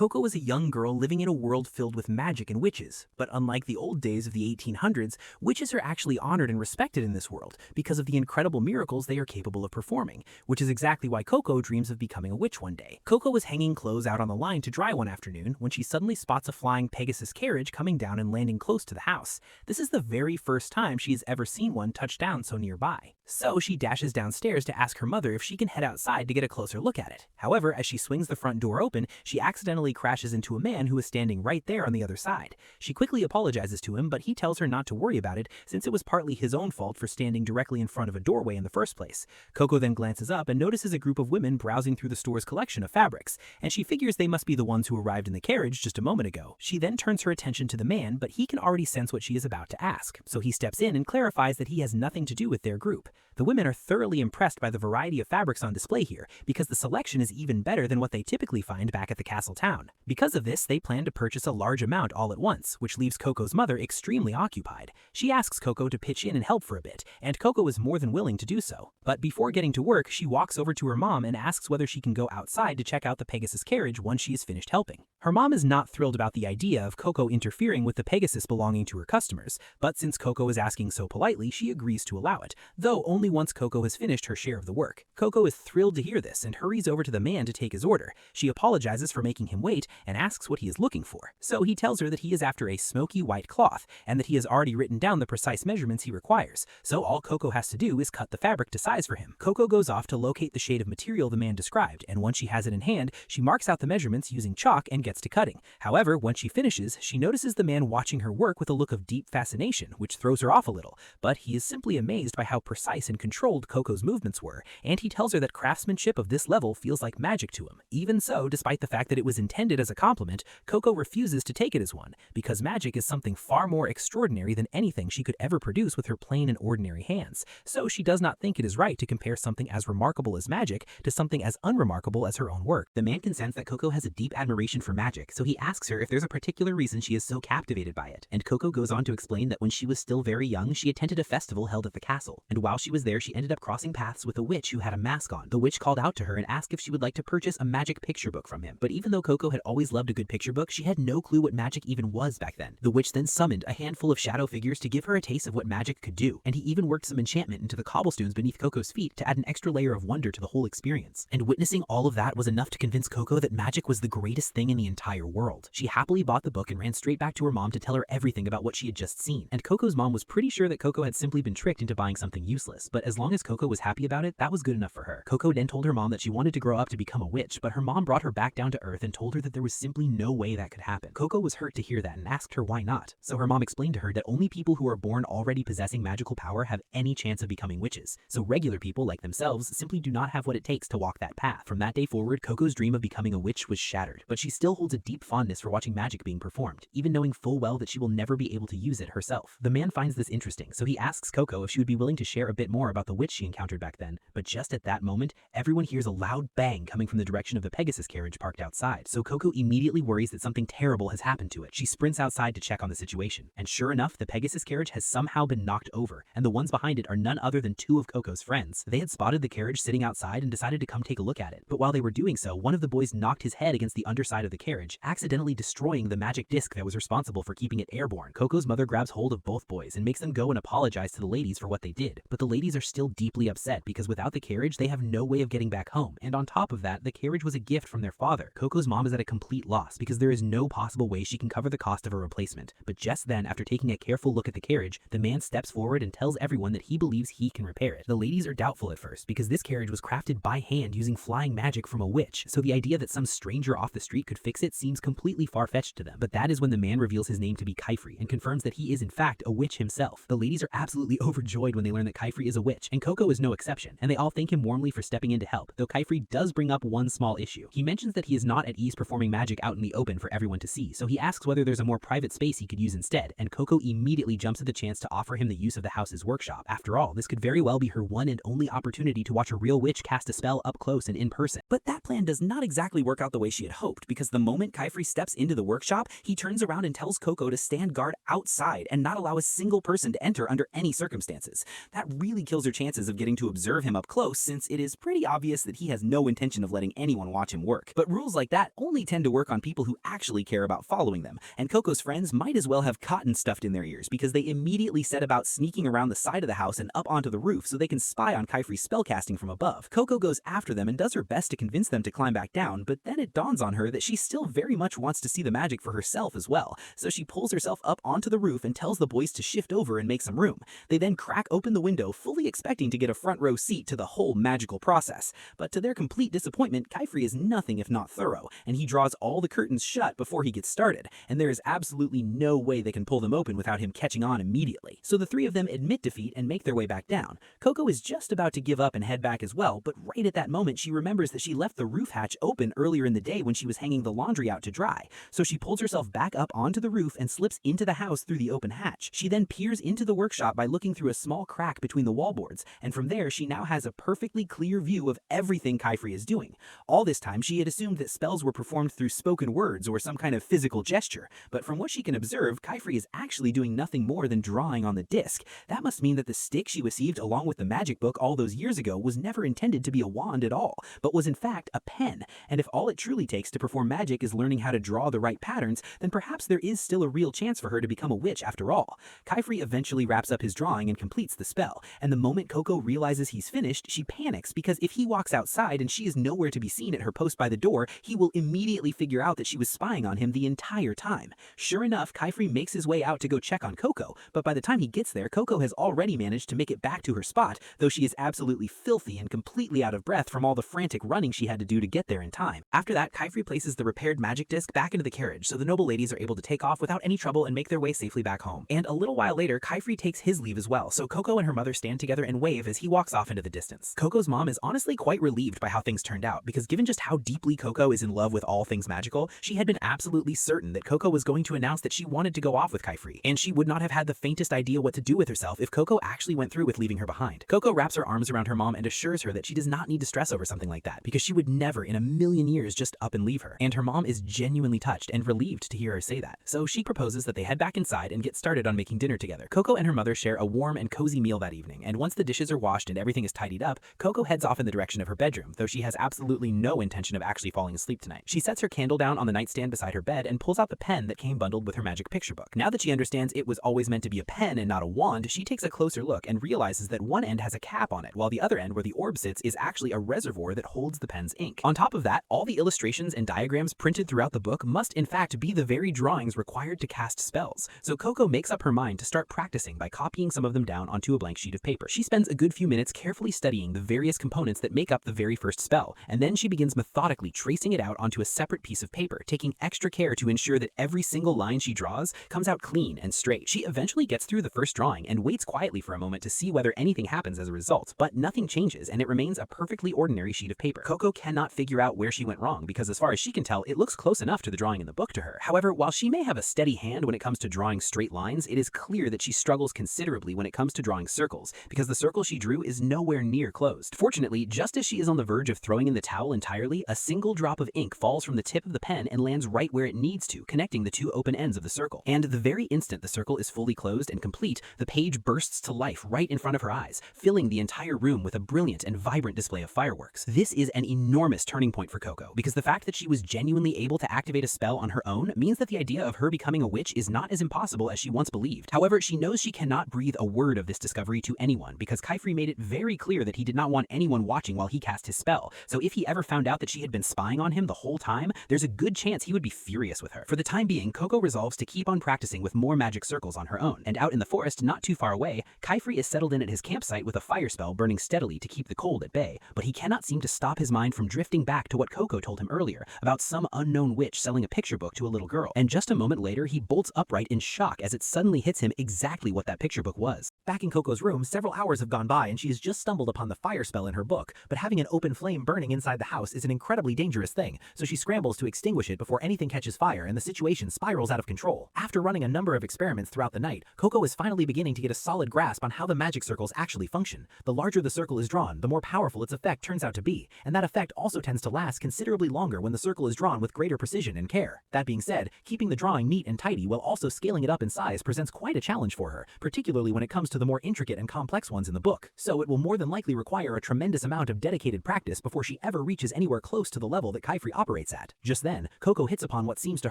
Coco was a young girl living in a world filled with magic and witches, but unlike the old days of the 1800s, witches are actually honored and respected in this world because of the incredible miracles they are capable of performing, which is exactly why Coco dreams of becoming a witch one day. Coco was hanging clothes out on the line to dry one afternoon when she suddenly spots a flying Pegasus carriage coming down and landing close to the house. This is the very first time she has ever seen one touch down so nearby. So she dashes downstairs to ask her mother if she can head outside to get a closer look at it. However, as she swings the front door open, she accidentally crashes into a man who is standing right there on the other side. She quickly apologizes to him, but he tells her not to worry about it since it was partly his own fault for standing directly in front of a doorway in the first place. Coco then glances up and notices a group of women browsing through the store's collection of fabrics, and she figures they must be the ones who arrived in the carriage just a moment ago. She then turns her attention to the man, but he can already sense what she is about to ask, so he steps in and clarifies that he has nothing to do with their group. The women are thoroughly impressed by the variety of fabrics on display here because the selection is even better than what they typically find back at the castle town. Because of this, they plan to purchase a large amount all at once, which leaves Coco's mother extremely occupied. She asks Coco to pitch in and help for a bit, and Coco is more than willing to do so. But before getting to work, she walks over to her mom and asks whether she can go outside to check out the Pegasus carriage once she is finished helping. Her mom is not thrilled about the idea of Coco interfering with the Pegasus belonging to her customers, but since Coco is asking so politely, she agrees to allow it, though only once Coco has finished her share of the work. Coco is thrilled to hear this and hurries over to the man to take his order. She apologizes for making him wait and asks what he is looking for. So he tells her that he is after a smoky white cloth and that he has already written down the precise measurements he requires, so all Coco has to do is cut the fabric to size for him. Coco goes off to locate the shade of material the man described, and once she has it in hand, she marks out the measurements using chalk and gets to cutting. However, once she finishes, she notices the man watching her work with a look of deep fascination, which throws her off a little, but he is simply amazed by how precise and controlled Coco's movements were, and he tells her that craftsmanship of this level feels like magic to him. Even so, despite the fact that it was intended as a compliment, Coco refuses to take it as one, because magic is something far more extraordinary than anything she could ever produce with her plain and ordinary hands, so she does not think it is right to compare something as remarkable as magic to something as unremarkable as her own work. The man can sense that Coco has a deep admiration for magic, so he asks her if there's a particular reason she is so captivated by it, and Coco goes on to explain that when she was still very young, she attended a festival held at the castle, and while she was there, she ended up crossing paths with a witch who had a mask on. The witch called out to her and asked if she would like to purchase a magic picture book from him, but even though Coco had always loved a good picture book, she had no clue what magic even was back then. The witch then summoned a handful of shadow figures to give her a taste of what magic could do, and he even worked some enchantment into the cobblestones beneath Coco's feet to add an extra layer of wonder to the whole experience. And witnessing all of that was enough to convince Coco that magic was the greatest thing in the entire world. She happily bought the book and ran straight back to her mom to tell her everything about what she had just seen, and Coco's mom was pretty sure that Coco had simply been tricked into buying something useless, but as long as Coco was happy about it, that was good enough for her. Coco then told her mom that she wanted to grow up to become a witch, but her mom brought her back down to earth and told her that there was simply no way that could happen. Coco was hurt to hear that and asked her why not, so her mom explained to her that only people who are born already possessing magical power have any chance of becoming witches, so regular people like themselves simply do not have what it takes to walk that path. From that day forward, Coco's dream of becoming a witch was shattered, but she still holds a deep fondness for watching magic being performed, even knowing full well that she will never be able to use it herself. The man finds this interesting, so he asks Coco if she would be willing to share a bit more about the witch she encountered back then, but just at that moment, everyone hears a loud bang coming from the direction of the Pegasus carriage parked outside, so Coco immediately worries that something terrible has happened to it. She sprints outside to check on the situation, and sure enough, the Pegasus carriage has somehow been knocked over, and the ones behind it are none other than two of Coco's friends. They had spotted the carriage sitting outside and decided to come take a look at it, but while they were doing so, one of the boys knocked his head against the underside of the carriage, accidentally destroying the magic disc that was responsible for keeping it airborne. Coco's mother grabs hold of both boys and makes them go and apologize to the ladies for what they did, but the ladies are still deeply upset because without the carriage, they have no way of getting back home, and on top of that, the carriage was a gift from their father. Coco's mom is at a complete loss because there is no possible way she can cover the cost of a replacement, but just then, after taking a careful look at the carriage, the man steps forward and tells everyone that he believes he can repair it. The ladies are doubtful at first because this carriage was crafted by hand using flying magic from a witch, so the idea that some stranger off the street could fix it seems completely far-fetched to them, but that is when the man reveals his name to be Kaifri and confirms that he is in fact a witch himself. The ladies are absolutely overjoyed when they learn that Kaifri is a witch, and Coco is no exception, and they all thank him warmly for stepping in to help, though Kaifri does bring up one small issue. He mentions that he is not at ease performing magic out in the open for everyone to see, so he asks whether there's a more private space he could use instead, and Coco immediately jumps at the chance to offer him the use of the house's workshop. After all, this could very well be her one and only opportunity to watch a real witch cast a spell up close and in person. But that plan does not exactly work out the way she had hoped, because the moment Kaifri steps into the workshop, he turns around and tells Coco to stand guard outside and not allow a single person to enter under any circumstances. That really kills her chances of getting to observe him up close, since it is pretty obvious that he has no intention of letting anyone watch him work. But rules like that only tend to work on people who actually care about following them, and Coco's friends might as well have cotton stuffed in their ears, because they immediately set about sneaking around the side of the house and up onto the roof so they can spy on Kaifri's spellcasting from above. Coco goes after them and does her best to convince them to climb back down, but then it dawns on her that she still very much wants to see the magic for herself as well, so she pulls herself up onto the roof and tells the boys to shift over and make some room. They then crack open the window, fully expecting to get a front row seat to the whole magical process. But to their complete disappointment, Kaifri is nothing if not thorough, and he draws all the curtains shut before he gets started, and there is absolutely no way they can pull them open without him catching on immediately. So the three of them admit defeat and make their way back down. Coco is just about to give up and head back as well, but right at that moment she remembers that she left the roof hatch open earlier in the day when she was hanging the laundry out to dry. So she pulls herself back up onto the roof and slips into the house through the open hatch. She then peers into the workshop by looking through a small crack between the wallboards, and from there she now has a perfectly clear view of everything Kaifri is doing. All this time she had assumed that spells were performed through spoken words or some kind of physical gesture, but from what she can observe, Kaifri is actually doing nothing more than drawing on the disc. That must mean that the stick she received along with the magic book all those years ago was never intended to be a wand at all, but was in fact a pen. And if all it truly takes to perform magic is learning how to draw the right patterns, then perhaps there is still a real chance for her to become a witch after all. Kaifri eventually wraps up his drawing and completes the spell, and the moment Coco realizes he's finished, she panics because if he walks outside and she is nowhere to be seen at her post by the door, he will immediately figure out that she was spying on him the entire time. Sure enough, Kaifri makes his way out to go check on Coco, but by the time he gets there, Coco has already managed to make it back to her spot, though she is absolutely filthy and completely out of breath from all the frantic running she had to do to get there in time. After that, Kaifri places the repaired magic disc back into the carriage so the noble ladies are able to take off without any trouble and make their way safely back home. And a little while later, Kaifri takes his leave as well, so Coco and her mother stand together and wave as he walks off into the distance. Coco's mom is honestly quite relieved by how things turned out, because given just how deeply Coco is in love with all things magical, she had been absolutely certain that Coco was going to announce that she wanted to go off with Kaifri, and she would not have had the faintest idea what to do with herself if Coco actually went through with leaving her behind. Coco wraps her arms around her mom and assures her that she does not need to stress over something like that, because she would never in a million years just up and leave her, and her mom is genuinely touched and relieved to hear her say that. So she proposes that they head back inside and get started on making dinner together. Coco and her mother share a warm and cozy meal that evening, and once the dishes are washed and everything is tidied up, Coco heads off in the direction of her bedroom, though she has absolutely no intention of actually falling asleep tonight. She sets her candle down on the nightstand beside her bed and pulls out the pen that came bundled with her magic picture book. Now that she understands it was always meant to be a pen and not a wand, she takes a closer look and realizes that one end has a cap on it, while the other end where the orb sits is actually a reservoir that holds the pen's ink. On top of that, all the illustrations and diagrams printed throughout the book must in fact be the very drawings required to cast spells. So Coco makes up her mind to start practicing by copying some of them down onto a blank sheet of paper. She spends a good few minutes carefully studying the various components that make up the very first spell, and then she begins methodically tracing it out onto a separate piece of paper, taking extra care to ensure that every single line she draws comes out clean and straight. She eventually gets through the first drawing and waits quietly for a moment to see whether anything happens as a result, but nothing changes and it remains a perfectly ordinary sheet of paper. Coco cannot figure out where she went wrong because as far as she can tell, it looks close enough to the drawing in the book to her. However, while she may have a steady hand when it comes to drawing straight lines, it is clear that she struggles considerably when it comes to drawing circles, because the circle she drew is nowhere near closed. Fortunately, just as she is on the verge of throwing in the towel entirely, a single drop of ink falls from the tip of the pen and lands right where it needs to, connecting the two open ends of the circle. And the very instant the circle is fully closed and complete, the page bursts to life right in front of her eyes, filling the entire room with a brilliant and vibrant display of fireworks. This is an enormous turning point for Coco, because the fact that she was genuinely able to activate a spell on her own means that the idea of her becoming a witch is not as impossible as she once believed. However, she knows she cannot breathe a word of this discovery to anyone, because Kaifri made it very clear that he did not want anyone watching while he cast his spell, so if he ever found out that she had been spying on him the whole time, there's a good chance he would be furious with her. For the time being, Coco resolves to keep on practicing with more magic circles on her own, and out in the forest not too far away, Kaifri is settled in at his campsite with a fire spell burning steadily to keep the cold at bay, but he cannot seem to stop his mind from drifting back to what Coco told him earlier about some unknown witch selling a picture book to a little girl, and just a moment later he bolts upright in shock as it suddenly hits him exactly what that picture book was. Back in Coco's room, several hours have gone by and she has just stumbled upon the fire spell in her book, but having an open flame burning inside the house is an incredibly dangerous thing, so she scrambles to extinguish it before anything catches fire and the situation spirals out of control. After running a number of experiments throughout the night, Coco is finally beginning to get a solid grasp on how the magic circles actually function. The larger the circle is drawn, the more powerful its effect turns out to be, and that effect also tends to last considerably longer when the circle is drawn drawn with greater precision and care. That being said, keeping the drawing neat and tidy while also scaling it up in size presents quite a challenge for her, particularly when it comes to the more intricate and complex ones in the book, so it will more than likely require a tremendous amount of dedicated practice before she ever reaches anywhere close to the level that Kaifri operates at. Just then, Coco hits upon what seems to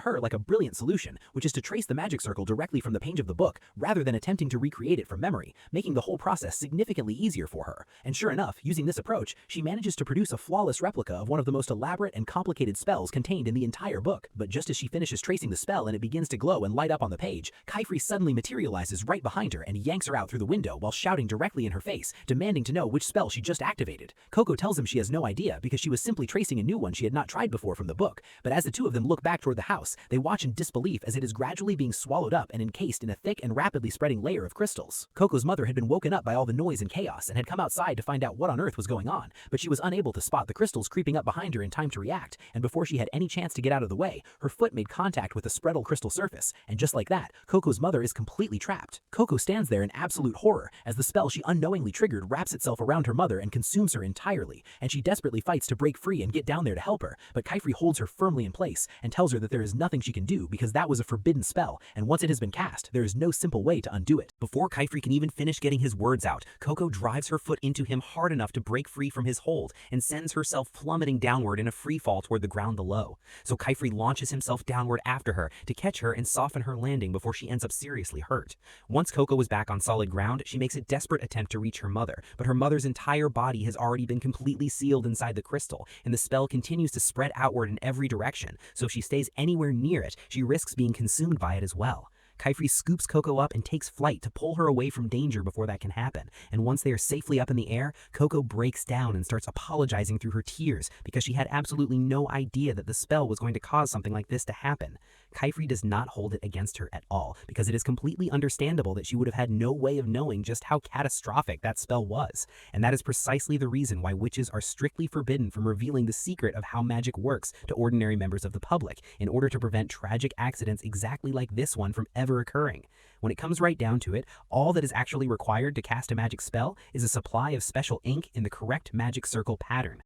her like a brilliant solution, which is to trace the magic circle directly from the page of the book rather than attempting to recreate it from memory, making the whole process significantly easier for her. And sure enough, using this approach, she manages to produce a flawless replica of one of the most elaborate and complicated spells contained in the entire book. But just as she finishes tracing the spell and it begins to glow and light up on the page, Kaifri suddenly materializes right behind her and yanks her out through the window while shouting directly in her face, demanding to know which spell she just activated. Coco tells him she has no idea because she was simply tracing a new one she had not tried before from the book, but as the two of them look back toward the house, they watch in disbelief as it is gradually being swallowed up and encased in a thick and rapidly spreading layer of crystals. Coco's mother had been woken up by all the noise and chaos and had come outside to find out what on earth was going on, but she was unable to spot the crystals creeping up behind her in time to react, and before she had any chance to get out of the way, her foot made contact with the spreadal crystal surface, and just like that, Coco's mother is completely trapped. Coco stands there in absolute horror as the spell she unknowingly triggered wraps itself around her mother and consumes her entirely, and she desperately fights to break free and get down there to help her, but Kaifri holds her firmly in place and tells her that there is nothing she can do because that was a forbidden spell, and once it has been cast, there is no simple way to undo it. Before Kaifri can even finish getting his words out, Coco drives her foot into him hard enough to break free from his hold and sends herself plummeting downward in a free fall toward the ground below. So Kaifri launches himself downward after her to catch her and soften her landing before she ends up seriously hurt. Once Coco was back on solid ground, she makes a desperate attempt to reach her mother, but her mother's entire body has already been completely sealed inside the crystal, and the spell continues to spread outward in every direction, so if she stays anywhere near it, she risks being consumed by it as well. Kaifri scoops Coco up and takes flight to pull her away from danger before that can happen, and once they are safely up in the air, Coco breaks down and starts apologizing through her tears because she had absolutely no idea that the spell was going to cause something like this to happen. Kaifri does not hold it against her at all because it is completely understandable that she would have had no way of knowing just how catastrophic that spell was, and that is precisely the reason why witches are strictly forbidden from revealing the secret of how magic works to ordinary members of the public in order to prevent tragic accidents exactly like this one from ever occurring. When it comes right down to it, all that is actually required to cast a magic spell is a supply of special ink in the correct magic circle pattern.